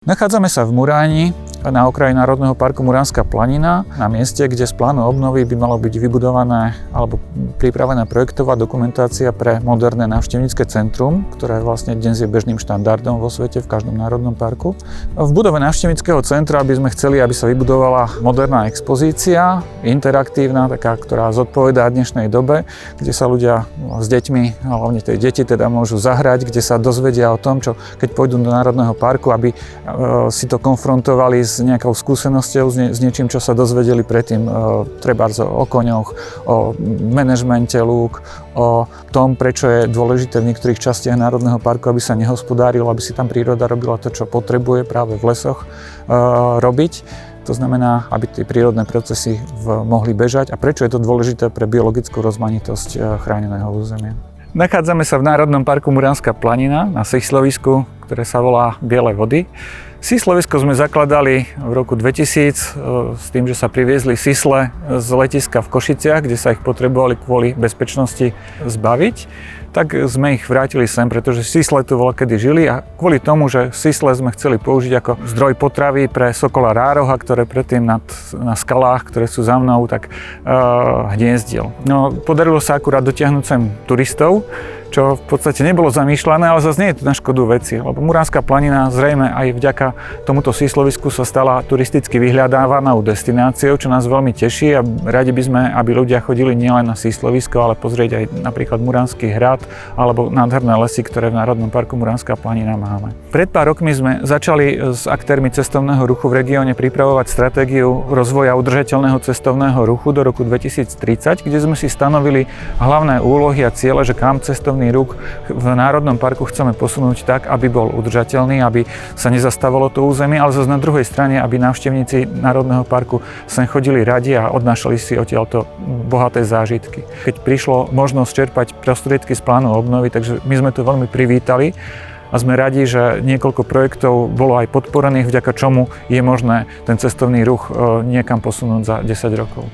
Nachádzame sa v Muráni, na okraji Národného parku Muránska planina, na mieste, kde z plánu obnovy by malo byť vybudované alebo pripravená projektová dokumentácia pre moderné návštevnícke centrum, ktoré vlastne dnes je bežným štandardom vo svete v každom národnom parku. V budove návštevníckeho centra by sme chceli, aby sa vybudovala moderná expozícia, interaktívna, taká, ktorá zodpovedá dnešnej dobe, kde sa ľudia s deťmi, hlavne tie deti teda môžu zahrať, kde sa dozvedia o tom, čo keď pôjdu do Národného parku, aby si to konfrontovali s nejakou skúsenosťou, s niečím, čo sa dozvedeli predtým, trebárs o koňoch, o manažmente lúk, o tom, prečo je dôležité v niektorých častiach Národného parku, aby sa nehospodárilo, aby si tam príroda robila to, čo potrebuje práve v lesoch robiť. To znamená, aby tie prírodné procesy mohli bežať a prečo je to dôležité pre biologickú rozmanitosť chráneného územia. Nachádzame sa v Národnom parku Muránska planina na síslovisku, ktoré sa volá Biele vody. Síslovisko sme zakladali v roku 2000 s tým, že sa priviezli sisle z letiska v Košiciach, kde sa ich potrebovali kvôli bezpečnosti zbaviť. Tak sme ich vrátili sem, pretože sisle tu voľakedy žili a kvôli tomu, že sisle sme chceli použiť ako zdroj potravy pre sokola rároha, ktoré predtým na skalách, ktoré sú za mnou, tak hniezdil. No, podarilo sa akurát dotiahnuť sem turistov, čo v podstate nebolo zamýšľané, ale zase nie je to na škodu veci, lebo Muránska planina zrejme aj vďaka tomuto síslovisku sa stala turisticky vyhľadávanou destináciou, čo nás veľmi teší a radi by sme, aby ľudia chodili nielen na síslovisko, ale pozrieť aj napríklad Muránsky hrad alebo nádherné lesy, ktoré v Národnom parku Muránska planina máme. Pred pár rokmi sme začali s aktérmi cestovného ruchu v regióne pripravovať stratégiu rozvoja udržateľného cestovného ruchu do roku 2030, kde sme si stanovili hlavné úlohy a ciele, že kam cestovný ruch v Národnom parku chceme posunúť tak, aby bol udržateľný, aby sa nezastavilo to územie, ale zase na druhej strane, aby návštevníci Národného parku sem chodili radi a odnášali si odtiaľto bohaté zážitky. Keď prišlo možnosť čerpať prostriedky z plánu obnovy, takže my sme to veľmi privítali a sme radi, že niekoľko projektov bolo aj podporených, vďaka čomu je možné ten cestovný ruch niekam posunúť za 10 rokov.